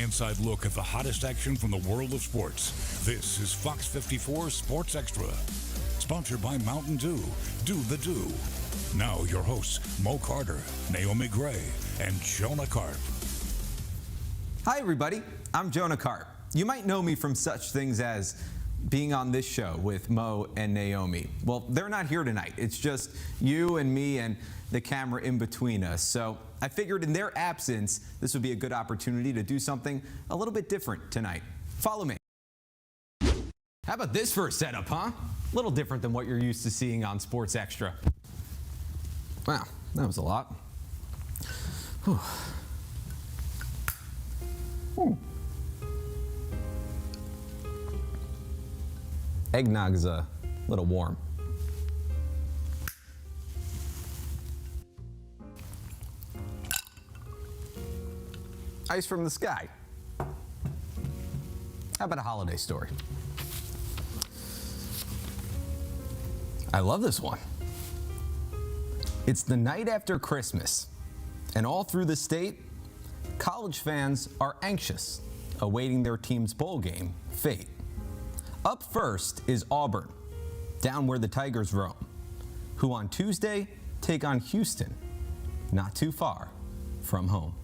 inside look at the hottest action from the world of sports. This is Fox54's Sports Extra. Sponsored by Mountain Dew. Do the do. Now your hosts, Mo Carter, Naomi Gray, and Jonah Karp. Hi everybody, I'm Jonah Karp. You might know me from such things as being on this show with Mo and Naomi. Well, they're not here tonight. It's just you and me and the camera in between us. So I figured in their absence, this would be a good opportunity to do something a little bit different tonight. Follow me. How about this for a setup, huh? A little different than what you're used to seeing on Sports Extra. Wow, that was a lot. Whew. Eggnog's a little warm. Ice from the sky. How about a holiday story? I love this one. It's the night after Christmas, and all through the state, college fans are anxious, awaiting their team's bowl game fate. Up first is Auburn, down where the Tigers roam, who on Tuesday take on Houston, not too far from home.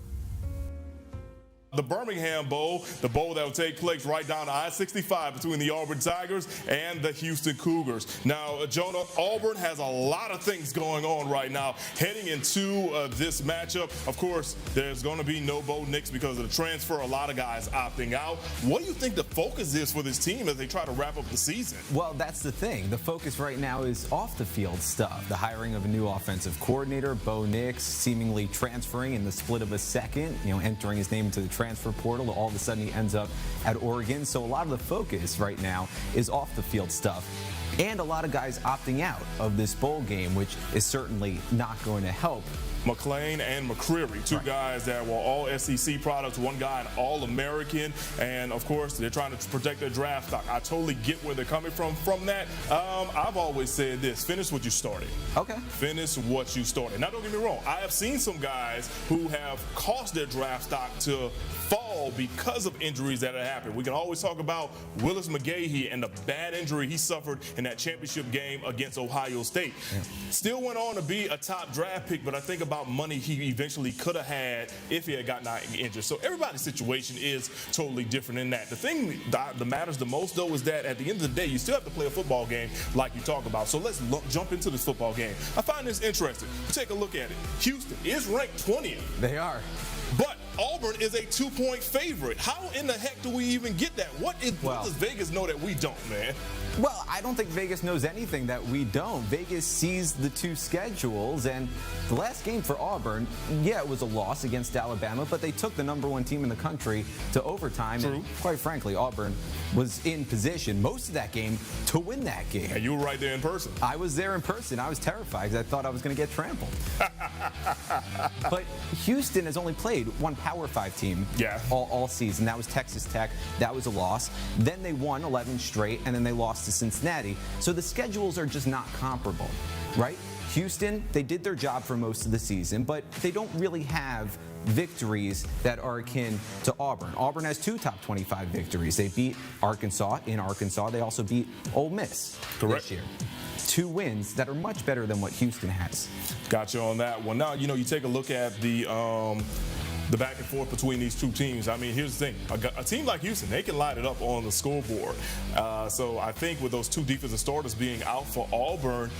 The Birmingham Bowl, the bowl that will take place right down I-65 between the Auburn Tigers and the Houston Cougars. Now, Jonah, Auburn has a lot of things going on right now heading into this matchup. Of course, there's going to be no Bo Nix because of the transfer. A lot of guys opting out. What do you think the focus is for this team as they try to wrap up the season? Well, that's the thing. The focus right now is off the field stuff. The hiring of a new offensive coordinator, Bo Nix, seemingly transferring in the split of a second, entering his name into the transfer portal. All of a sudden he ends up at Oregon. So a lot of the focus right now is off the field stuff. And a lot of guys opting out of this bowl game, which is certainly not going to help. McClain and McCreary, two guys that were all SEC products, one guy an All-American, and of course they're trying to protect their draft stock. I totally get where they're coming from that. I've always said this: finish what you started. Okay. Finish what you started. Now don't get me wrong, I have seen some guys who have caused their draft stock to fall because of injuries that have happened. We can always talk about Willis McGahee and the bad injury he suffered in that championship game against Ohio State. Yeah. Still went on to be a top draft pick, but I think about money he eventually could have had if he had gotten injured. So everybody's situation is totally different in that. The thing that matters the most, though, is that at the end of the day, you still have to play a football game like you talk about. So let's jump into this football game. I find this interesting. Take a look at it. Houston is ranked 20th. They are. But Auburn is a 2-point favorite. How in the heck do we even get that? What does Vegas know that we don't, man? Well, I don't think Vegas knows anything that we don't. Vegas sees the two schedules, and the last game for Auburn, yeah, it was a loss against Alabama, but they took the #1 team in the country to overtime. True. And quite frankly, Auburn was in position most of that game to win that game. And you were right there in person. I was there in person. I was terrified because I thought I was going to get trampled. But Houston has only played one Power 5 team all season. That was Texas Tech. That was a loss. Then they won 11 straight, and then they lost to Cincinnati. So the schedules are just not comparable, right? Houston, they did their job for most of the season, but they don't really have victories that are akin to Auburn. Auburn has 2 top 25 victories. They beat Arkansas in Arkansas. They also beat Ole Miss this year. 2 wins that are much better than what Houston has. Got you on that one. Now, you take a look at the back and forth between these two teams. I mean, here's the thing. A team like Houston, they can light it up on the scoreboard. So I think with those 2 defensive starters being out for Auburn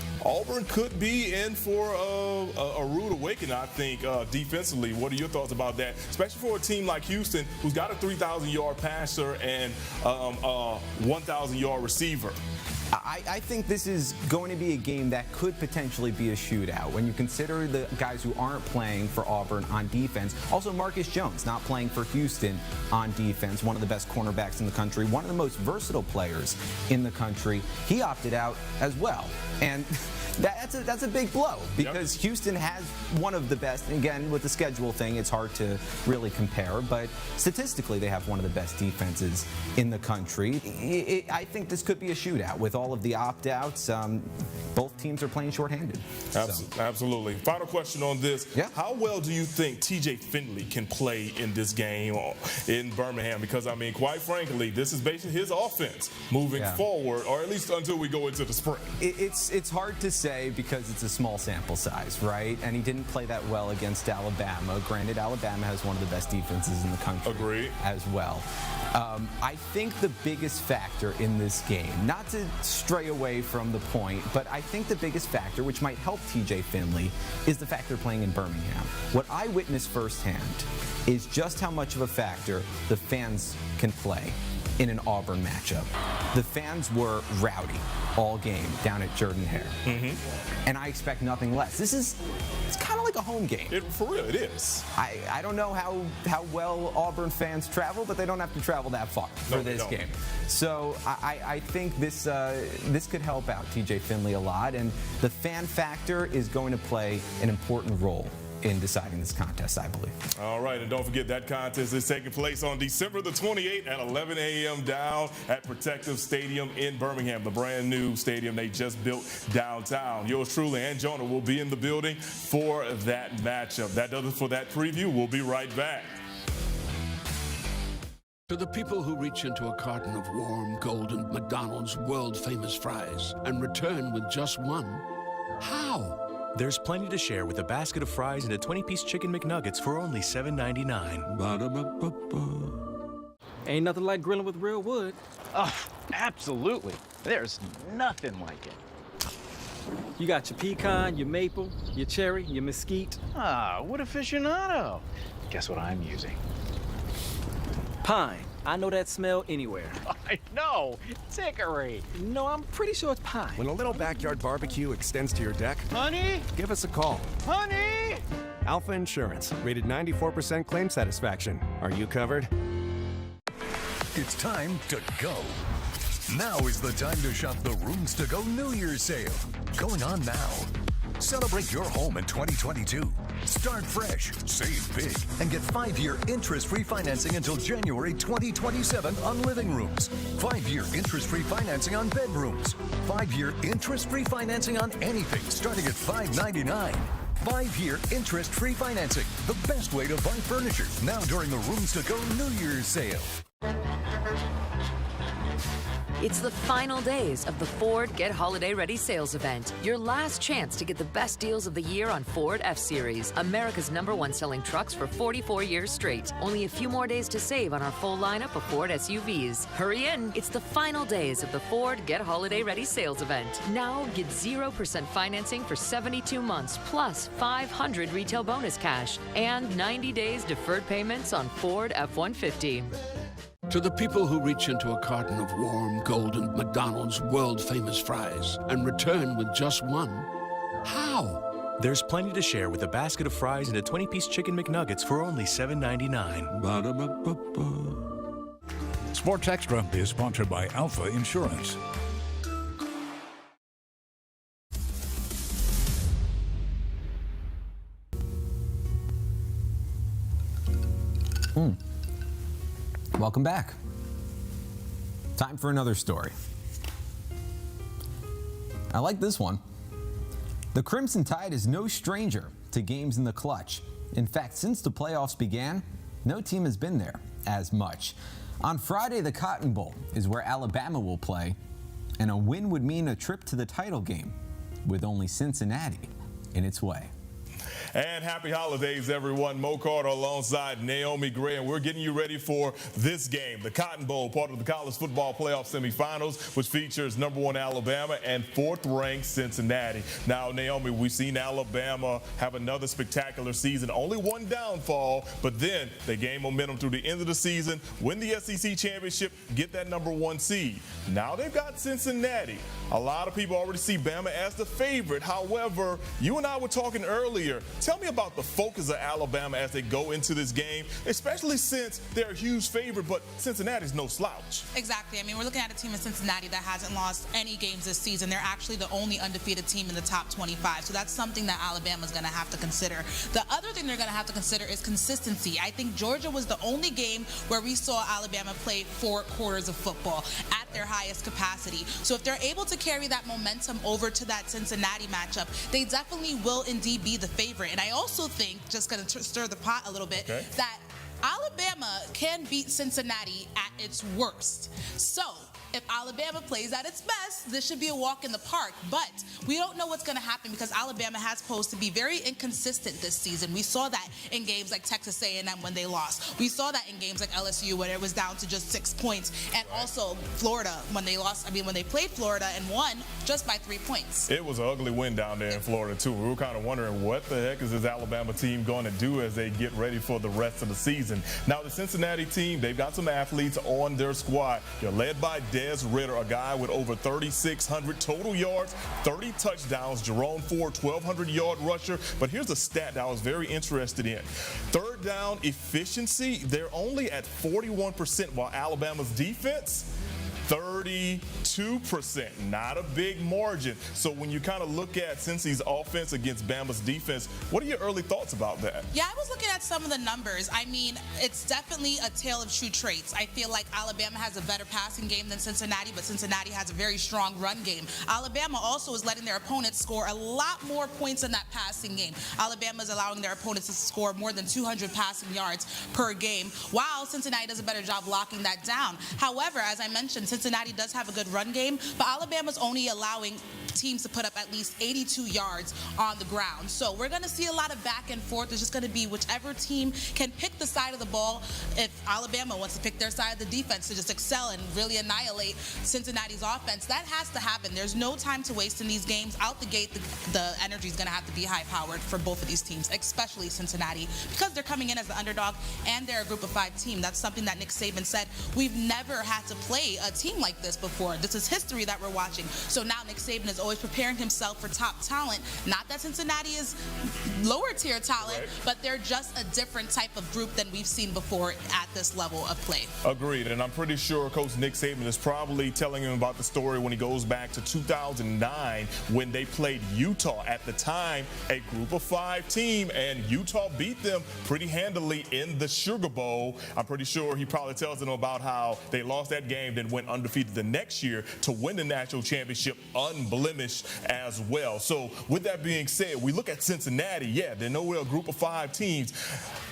could be in for a rude awakening, I think, defensively. What are your thoughts about that? Especially for a team like Houston, who's got a 3,000-yard passer and a 1,000-yard receiver. I think this is going to be a game that could potentially be a shootout when you consider the guys who aren't playing for Auburn on defense. Also, Marcus Jones not playing for Houston on defense, one of the best cornerbacks in the country, one of the most versatile players in the country. He opted out as well. And that's a big blow because Houston has one of the best. Again, with the schedule thing, it's hard to really compare, but statistically, they have one of the best defenses in the country. I think this could be a shootout with all of the opt-outs, both teams are playing shorthanded. Absolutely. Final question on this. Yeah. How well do you think TJ Finley can play in this game in Birmingham? Because, I mean, quite frankly, this is basically his offense moving forward, or at least until we go into the spring. It's hard to say because it's a small sample size, right? And he didn't play that well against Alabama. Granted, Alabama has one of the best defenses in the country. Agreed. As well. I think the biggest factor in this game, not to stray away from the point, but I think the biggest factor, which might help TJ Finley, is the fact they're playing in Birmingham. What I witnessed firsthand is just how much of a factor the fans can play in an Auburn matchup. The fans were rowdy all game down at Jordan-Hare. And I expect nothing less. It's kind of like a home game. For real, it is. I don't know how well Auburn fans travel, but they don't have to travel that far for this game. So I think this could help out TJ Finley a lot, and the fan factor is going to play an important role in deciding this contest, I believe. All right, and don't forget that contest is taking place on December the 28th at 11 a.m. down at Protective Stadium in Birmingham, the brand new stadium they just built downtown. Yours truly and Jonah will be in the building for that matchup. That does it for that preview. We'll be right back. To the people who reach into a carton of warm, golden McDonald's world-famous fries and return with just one, how? There's plenty to share with a basket of fries and a 20-piece chicken McNuggets for only $7.99. Ba-da-ba-ba-ba. Ain't nothing like grilling with real wood. Oh, absolutely. There's nothing like it. You got your pecan, your maple, your cherry, your mesquite. Ah, what aficionado. Guess what I'm using? Pine. I know that smell anywhere. I know. It's hickory. No, I'm pretty sure it's pine. When a little backyard barbecue extends to your deck, Honey? give us a call. Honey? Alpha Insurance, rated 94% claim satisfaction. Are you covered? It's time to go. Now is the time to shop the Rooms to Go New Year's sale. Going on now. Celebrate your home in 2022. Start fresh, save big, and get 5-year interest-free financing until January 2027 on living rooms. 5-year interest-free financing on bedrooms. 5-year interest-free financing on anything starting at $599. 5-year interest-free financing. The best way to buy furniture. Now during the Rooms to Go New Year's sale. It's the final days of the Ford Get Holiday Ready sales event. Your last chance to get the best deals of the year on Ford F-Series, America's #1 selling trucks for 44 years straight. Only a few more days to save on our full lineup of Ford SUVs. Hurry in. It's the final days of the Ford Get Holiday Ready sales event. Now get 0% financing for 72 months, plus $500 retail bonus cash, and 90 days deferred payments on Ford F-150. To the people who reach into a carton of warm, golden McDonald's world-famous fries and return with just one, how? There's plenty to share with a basket of fries and a 20-piece chicken McNuggets for only $7.99. Ba-da-ba-ba-ba. Sports Extra is sponsored by Alpha Insurance. Welcome back. Time for another story. I like this one. The Crimson Tide is no stranger to games in the clutch. In fact, since the playoffs began, no team has been there as much. On Friday, the Cotton Bowl is where Alabama will play, and a win would mean a trip to the title game, with only Cincinnati in its way. And happy holidays, everyone. Mo Carter alongside Naomi Gray, and we're getting you ready for this game, the Cotton Bowl, part of the college football playoff semifinals, which features #1 Alabama and 4th-ranked Cincinnati. Now, Naomi, we've seen Alabama have another spectacular season, only one downfall, but then they gain momentum through the end of the season, win the SEC championship, get that #1 seed. Now they've got Cincinnati. A lot of people already see Bama as the favorite. However, you and I were talking earlier. Tell me about the focus of Alabama as they go into this game, especially since they're a huge favorite, but Cincinnati's no slouch. Exactly. I mean, we're looking at a team in Cincinnati that hasn't lost any games this season. They're actually the only undefeated team in the top 25. So that's something that Alabama's going to have to consider. The other thing they're going to have to consider is consistency. I think Georgia was the only game where we saw Alabama play 4 quarters of football at their highest capacity. So if they're able to carry that momentum over to that Cincinnati matchup, they definitely will indeed be the favorite. And I also think, just going to stir the pot a little bit, that Alabama can beat Cincinnati at its worst. So if Alabama plays at its best, this should be a walk in the park. But we don't know what's going to happen because Alabama has posed to be very inconsistent this season. We saw that in games like Texas A&M when they lost. We saw that in games like LSU when it was down to just 6 points. And also Florida when they lost. I mean, when they played Florida and won just by 3 points. It was an ugly win down there in Florida, too. We were kind of wondering what the heck is this Alabama team going to do as they get ready for the rest of the season. Now, the Cincinnati team, they've got some athletes on their squad. They're led by Des Ridder, a guy with over 3,600 total yards, 30 touchdowns. Jerome Ford, 1,200-yard rusher. But here's a stat that I was very interested in. Third down efficiency, they're only at 41%, while Alabama's defense, 32%. Not a big margin. So when you kind of look at Cincy's offense against Bama's defense, what are your early thoughts about that? Yeah, I was looking at some of the numbers. I mean, it's definitely a tale of two traits. I feel like Alabama has a better passing game than Cincinnati, but Cincinnati has a very strong run game. Alabama also is letting their opponents score a lot more points in that passing game. Alabama is allowing their opponents to score more than 200 passing yards per game, while Cincinnati does a better job locking that down. However, as I mentioned, Cincinnati does have a good run game, but Alabama's only allowing teams to put up at least 82 yards on the ground. So we're going to see a lot of back and forth. It's just going to be whichever team can pick the side of the ball. If Alabama wants to pick their side of the defense to just excel and really annihilate Cincinnati's offense, that has to happen. There's no time to waste in these games. Out the gate, the energy is going to have to be high-powered for both of these teams, especially Cincinnati, because they're coming in as the underdog and they're a group of 5 team. That's something that Nick Saban said. We've never had to play a team like this before. This is history that we're watching. So now Nick Saban is always preparing himself for top talent. Not that Cincinnati is lower tier talent, but they're just a different type of group than we've seen before at this level of play. Agreed, and I'm pretty sure Coach Nick Saban is probably telling him about the story when he goes back to 2009 when they played Utah. At the time, a group of 5 team, and Utah beat them pretty handily in the Sugar Bowl. I'm pretty sure he probably tells them about how they lost that game, then went undefeated the next year to win the national championship unblemished as well. So with that being said, we look at Cincinnati. Yeah, they're nowhere a group of 5 teams.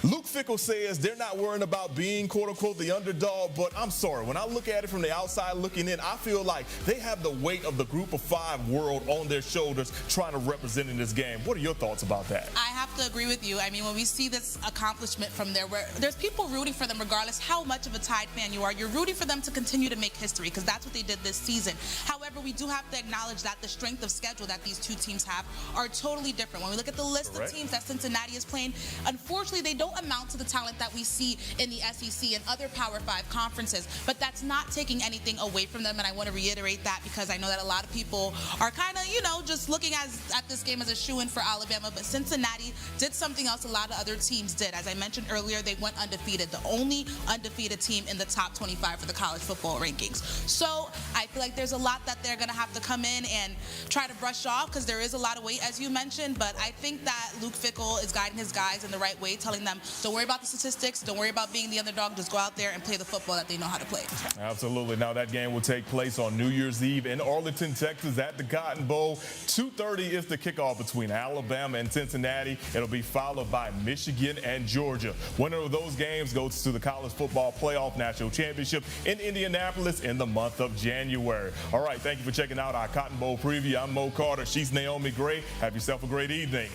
Luke Fickell says they're not worrying about being, quote-unquote, the underdog, but I'm sorry. When I look at it from the outside looking in, I feel like they have the weight of the group of 5 world on their shoulders trying to represent in this game. What are your thoughts about that? I have to agree with you. I mean, when we see this accomplishment from there, where there's people rooting for them regardless how much of a Tide fan you are, you're rooting for them to continue to make history because that's what they did this season. However, we do have to acknowledge that the strength of schedule that these 2 teams have are totally different. When we look at the list of teams that Cincinnati is playing, unfortunately, they don't amount to the talent that we see in the SEC and other Power 5 conferences, but that's not taking anything away from them, and I want to reiterate that because I know that a lot of people are kind of, just looking at this game as a shoo-in for Alabama, but Cincinnati did something else a lot of other teams did. As I mentioned earlier, they went undefeated, the only undefeated team in the top 25 for the college football rankings. So I feel like there's a lot that they're going to have to come in and try to brush off because there is a lot of weight, as you mentioned, but I think that Luke Fickell is guiding his guys in the right way, telling them, don't worry about the statistics, don't worry about being the underdog, just go out there and play the football that they know how to play. Absolutely. Now that game will take place on New Year's Eve in Arlington, Texas at the Cotton Bowl. 2:30 is the kickoff between Alabama and Cincinnati. It'll be followed by Michigan and Georgia. Winner of those games goes to the College Football Playoff National Championship in Indianapolis in the month of January. All right, thank you for checking out our Cotton Bowl preview. I'm Mo Carter. She's Naomi Gray. Have yourself a great evening.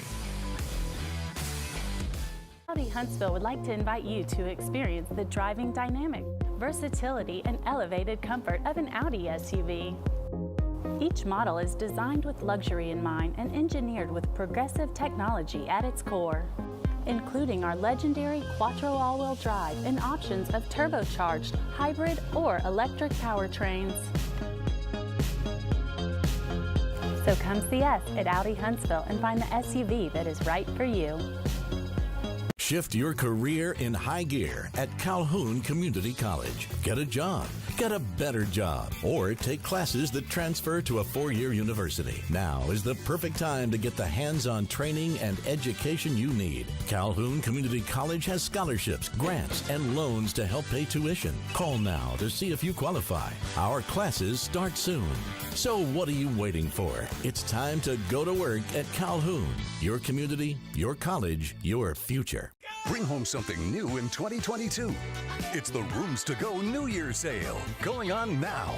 Audi Huntsville would like to invite you to experience the driving dynamic, versatility, and elevated comfort of an Audi SUV. Each model is designed with luxury in mind and engineered with progressive technology at its core, including our legendary Quattro all-wheel drive and options of turbocharged, hybrid, or electric powertrains. So come see us at Audi Huntsville and find the SUV that is right for you. Shift your career in high gear at Calhoun Community College. Get a job, get a better job, or take classes that transfer to a 4-year university. Now is the perfect time to get the hands-on training and education you need. Calhoun Community College has scholarships, grants, and loans to help pay tuition. Call now to see if you qualify. Our classes start soon. So what are you waiting for? It's time to go to work at Calhoun. Your community, your college, your future. Bring home something new in 2022. It's the Rooms to Go New Year's Sale, going on now.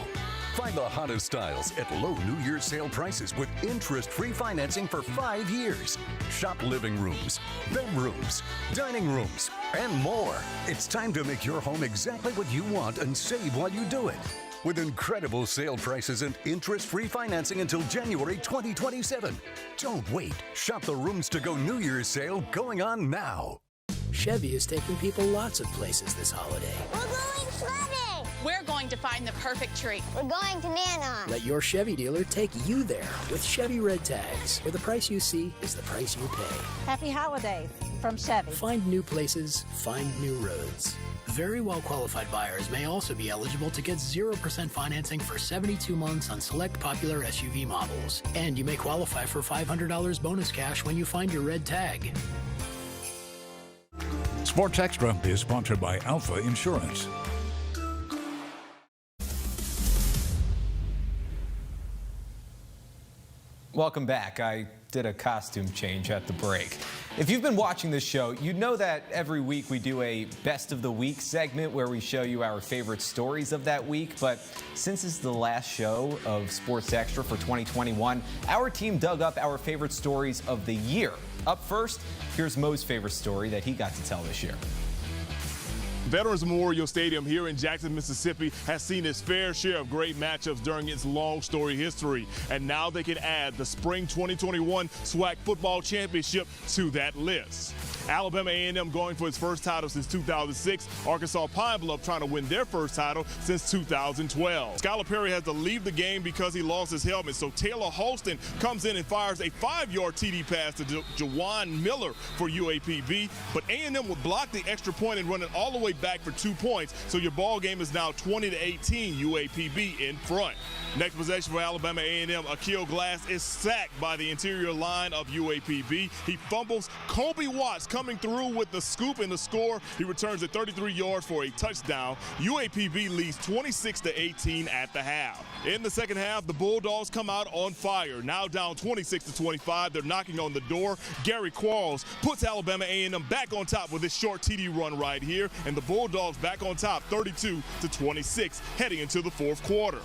Find the hottest styles at low New Year's sale prices with interest-free financing for 5 years. Shop living rooms, bedrooms, dining rooms, and more. It's time to make your home exactly what you want and save while you do it. With incredible sale prices and interest-free financing until January 2027. Don't wait. Shop the Rooms to Go New Year's Sale going on now. Chevy is taking people lots of places this holiday. We're going sledding! We're going to find the perfect tree. We're going to Nana. Let your Chevy dealer take you there with Chevy Red Tags, where the price you see is the price you pay. Happy holidays from Chevy. Find new places, find new roads. Very well-qualified buyers may also be eligible to get 0% financing for 72 months on select popular SUV models. And you may qualify for $500 bonus cash when you find your red tag. Sports Extra is sponsored by Alpha Insurance. Welcome back. I did a costume change at the break. If you've been watching this show, you know that every week we do a Best of the Week segment where we show you our favorite stories of that week. But since it's the last show of Sports Extra for 2021, our team dug up our favorite stories of the year. Up first, here's Mo's favorite story that he got to tell this year. Veterans Memorial Stadium here in Jackson, Mississippi has seen its fair share of great matchups during its long story history. And now they can add the Spring 2021 SWAC Football Championship to that list. Alabama A&M going for its first title since 2006. Arkansas Pine Bluff trying to win their first title since 2012. Skylar Perry has to leave the game because he lost his helmet. So Taylor Halston comes in and fires a 5-yard TD pass to Jawan Miller for UAPB. But A&M would block the extra point and run it all the way back for 2 points. So your ball game is now 20-18 UAPB in front. Next possession for Alabama A&M, Akil Glass is sacked by the interior line of UAPB. He fumbles. Kobe Watts coming through with the scoop and the score. He returns it 33 yards for a touchdown. UAPB leads 26-18 at the half. In the second half, the Bulldogs come out on fire. Now down 26-25. They're knocking on the door. Gary Quarles puts Alabama A&M back on top with this short TD run right here. And the Bulldogs back on top 32-26 heading into the fourth quarter.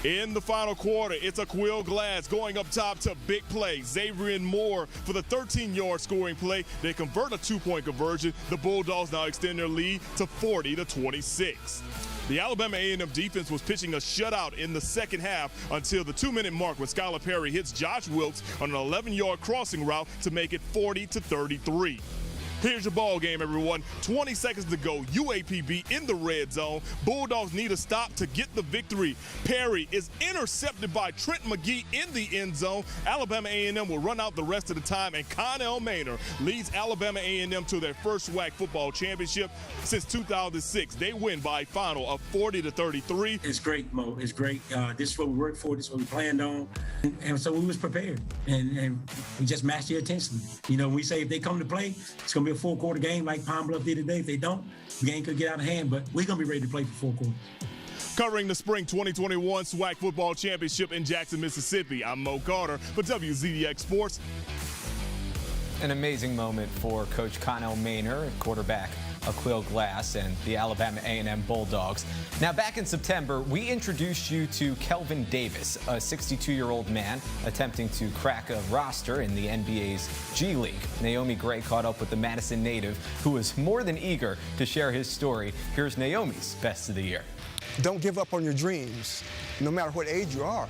In the final quarter, it's Akil Glass going up top to big play. Xavier Moore for the 13-yard scoring play. They convert a 2-point conversion. The Bulldogs now extend their lead to 40-26. The Alabama A&M defense was pitching a shutout in the second half until the 2-minute mark when Skylar Perry hits Josh Wilkes on an 11-yard crossing route to make it 40-33. Here's your ball game, everyone. 20 seconds to go. UAPB in the red zone. Bulldogs need a stop to get the victory. Perry is intercepted by Trent McGee in the end zone. Alabama A&M will run out the rest of the time, and Connell Maynor leads Alabama A&M to their first SWAC football championship since 2006. They win by a final of 40-33. It's great, Mo. It's great. This is what we worked for. This is what we planned on. And so we was prepared. And we just matched the intensity. You know, we say if they come to play, it's going to be a full-quarter game like Pine Bluff did today. If they don't, the game could get out of hand, but we're going to be ready to play for 4 quarters. Covering the Spring 2021 SWAC Football Championship in Jackson, Mississippi, I'm Mo Carter for WZDX Sports. An amazing moment for Coach Connell Maynor, quarterback Akil Glass, and the Alabama A&M Bulldogs. Now, back in September, we introduced you to Kelvin Davis, a 62-year-old man attempting to crack a roster in the NBA's G League. Naomi Gray caught up with the Madison native, who was more than eager to share his story. Here's Naomi's Best of the Year. Don't give up on your dreams, no matter what age you are.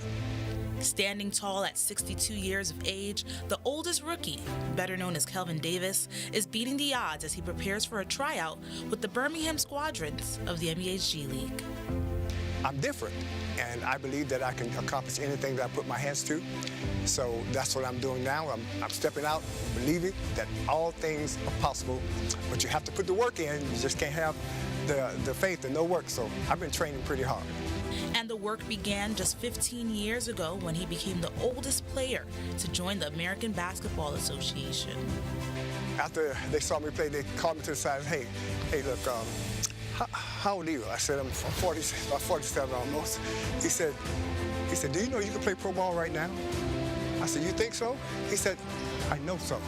Standing tall at 62 years of age, the oldest rookie, better known as Kelvin Davis, is beating the odds as he prepares for a tryout with the Birmingham Squadrons of the NBA's G League. I'm different, and I believe that I can accomplish anything that I put my hands to. So that's what I'm doing now. I'm stepping out, believing that all things are possible, but you have to put the work in. You just can't have the faith and no work. So I've been training pretty hard. And the work began just 15 years ago when he became the oldest player to join the American Basketball Association. After they saw me play, they called me to the side and said, hey, look, how old are you? I said, I'm 47 almost. He said, do you know you can play pro ball right now? I said, you think so? He said, I know so.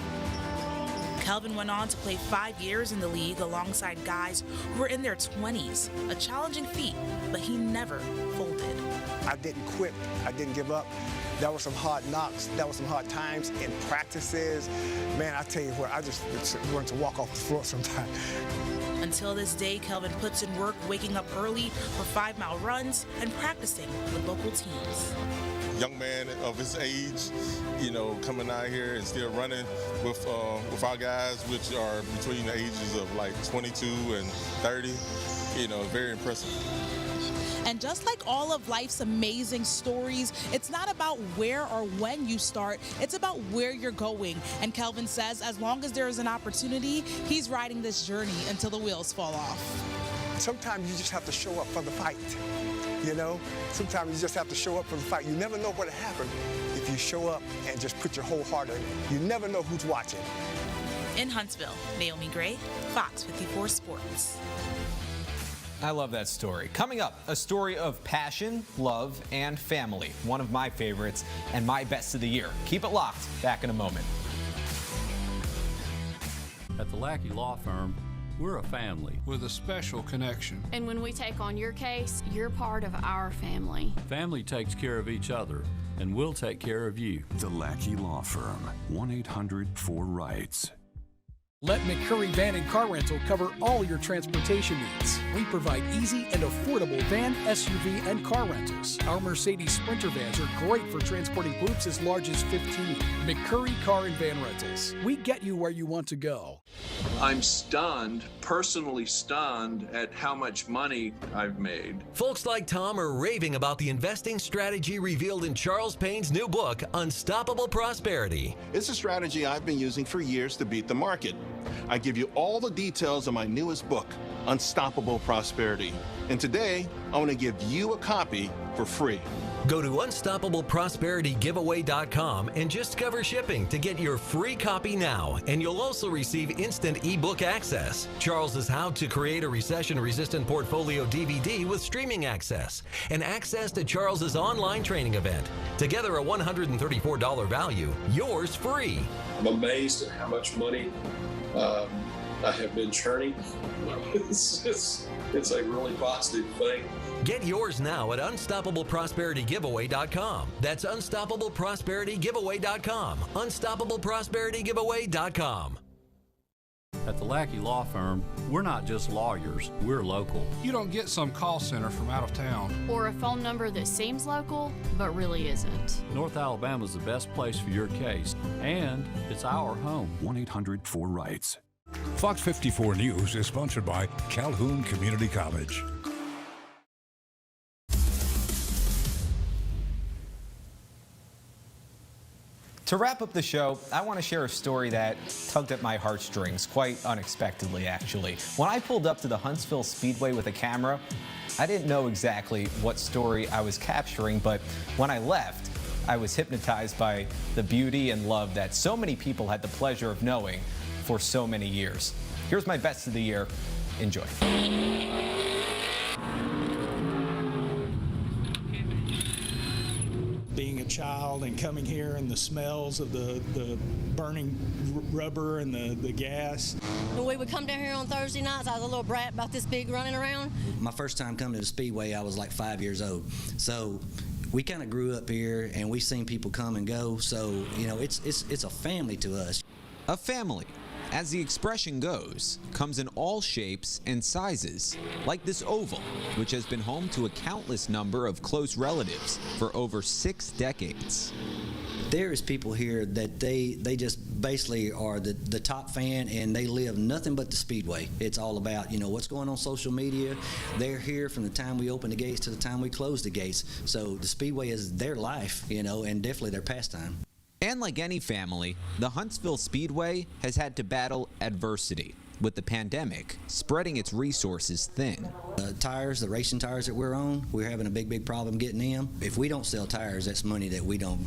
Kelvin went on to play 5 years in the league alongside guys who were in their 20s, a challenging feat, but he never folded. I didn't quit. I didn't give up. That was some hard knocks. That was some hard times in practices. Man, I tell you what, I just wanted to walk off the floor sometimes. Until this day, Kelvin puts in work waking up early for 5-mile runs and practicing with local teams. Young man of his age, you know, coming out here and still running with our guys, which are between the ages of like 22 and 30, you know, very impressive. And just like all of life's amazing stories, it's not about where or when you start, it's about where you're going. And Kelvin says as long as there is an opportunity, he's riding this journey until the wheels fall off. Sometimes you just have to show up for the fight, you know? Sometimes you just have to show up for the fight. You never know what'll happen if you show up and just put your whole heart in it. You never know who's watching. In Huntsville, Naomi Gray, Fox 54 Sports. I love that story. Coming up, a story of passion, love, and family. One of my favorites and my best of the year. Keep it locked. Back in a moment. At the Lackey Law Firm, we're a family with a special connection. And when we take on your case, you're part of our family. Family takes care of each other, and we'll take care of you. The Lackey Law Firm, 1-800-4RIGHTS. Let McCurry Van and Car Rental cover all your transportation needs. We provide easy and affordable van, SUV, and car rentals. Our Mercedes Sprinter vans are great for transporting groups as large as 15. McCurry Car and Van Rentals. We get you where you want to go. I'm stunned, personally stunned, at how much money I've made. Folks like Tom are raving about the investing strategy revealed in Charles Payne's new book, Unstoppable Prosperity. It's a strategy I've been using for years to beat the market. I give you all the details of my newest book, Unstoppable Prosperity. And today, I want to give you a copy for free. Go to unstoppableprosperitygiveaway.com and just cover shipping to get your free copy now. And you'll also receive instant ebook access, Charles's How to Create a Recession-Resistant Portfolio DVD with streaming access, and access to Charles's online training event. Together a $134 value, yours free. I'm amazed at how much money I have been churning. It's a really positive thing. Get yours now at unstoppableprosperitygiveaway.com. That's unstoppableprosperitygiveaway.com. Unstoppableprosperitygiveaway.com. At the Lackey Law Firm, we're not just lawyers, we're local. You don't get some call center from out of town. Or a phone number that seems local, but really isn't. North Alabama's the best place for your case, and it's our home. 1-800-4RIGHTS. Fox 54 News is sponsored by Calhoun Community College. To wrap up the show, I want to share a story that tugged at my heartstrings, quite unexpectedly, actually. When I pulled up to the Huntsville Speedway with a camera, I didn't know exactly what story I was capturing, but when I left, I was hypnotized by the beauty and love that so many people had the pleasure of knowing for so many years. Here's my best of the year. Enjoy. Being a child and coming here and the smells of the burning rubber and the gas. When we would come down here on Thursday nights, I was a little brat about this big running around. My first time coming to the Speedway, I was like 5 years old. So we kind of grew up here and we've seen people come and go. So, you know, it's a family to us. A family, as the expression goes, comes in all shapes and sizes, like this oval, which has been home to a countless number of close relatives for over 6 decades. There is people here that they just basically are the top fan, and they live nothing but the Speedway. It's all about, what's going on social media. They're here from the time we open the gates to the time we close the gates. So the Speedway is their life, and definitely their pastime. And like any family, the Huntsville Speedway has had to battle adversity, with the pandemic spreading its resources thin. The racing tires that we're on, we're having a big problem getting them. If we don't sell tires, that's money that we don't,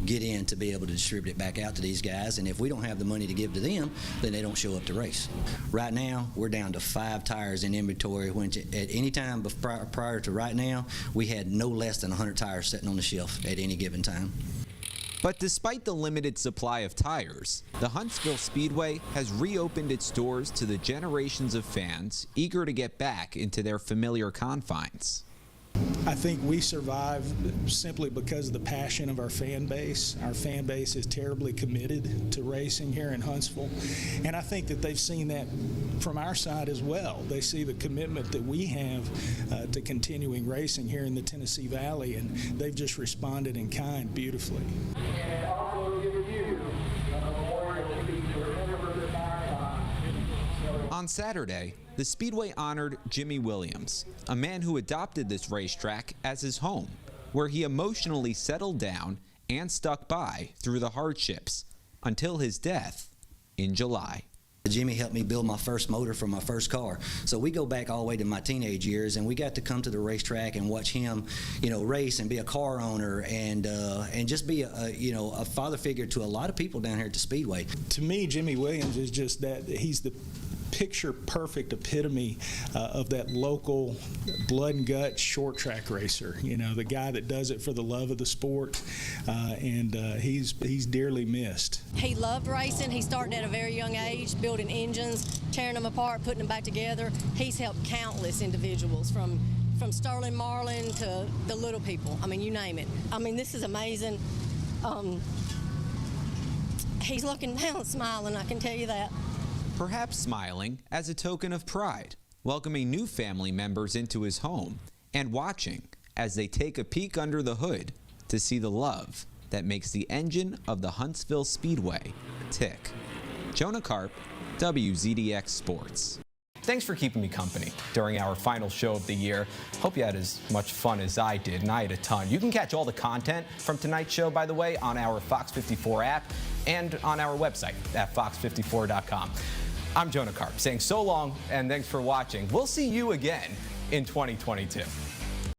get in to be able to distribute it back out to these guys. And if we don't have the money to give to them, then they don't show up to race. Right now, we're down to 5 tires in inventory, which at any time prior to right now, we had no less than 100 tires sitting on the shelf at any given time. But despite the limited supply of tires, the Huntsville Speedway has reopened its doors to the generations of fans eager to get back into their familiar confines. I think we survive simply because of the passion of our fan base. Our fan base is terribly committed to racing here in Huntsville, and I think that they've seen that from our side as well. They see the commitment that we have to continuing racing here in the Tennessee Valley, and they've just responded in kind beautifully. On Saturday, the Speedway honored Jimmy Williams, a man who adopted this racetrack as his home, where he emotionally settled down and stuck by through the hardships until his death in July. Jimmy helped me build my first motor for my first car. So we go back all the way to my teenage years, and we got to come to the racetrack and watch him, race and be a car owner and just be a father figure to a lot of people down here at the Speedway. To me, Jimmy Williams is just that. He's the picture-perfect epitome of that local blood and gut short track racer. The guy that does it for the love of the sport, and he's dearly missed. He loved racing. He started at a very young age, building engines, tearing them apart, putting them back together. He's helped countless individuals from Sterling Marlin to the little people. I mean, you name it. I mean, this is amazing. He's looking down and smiling, I can tell you that. Perhaps smiling as a token of pride, welcoming new family members into his home and watching as they take a peek under the hood to see the love that makes the engine of the Huntsville Speedway tick. Jonah Karp, WZDX Sports. Thanks for keeping me company during our final show of the year. Hope you had as much fun as I did, and I had a ton. You can catch all the content from tonight's show, by the way, on our Fox 54 app and on our website at fox54.com. I'm Jonah Karp saying so long and thanks for watching. We'll see you again in 2022.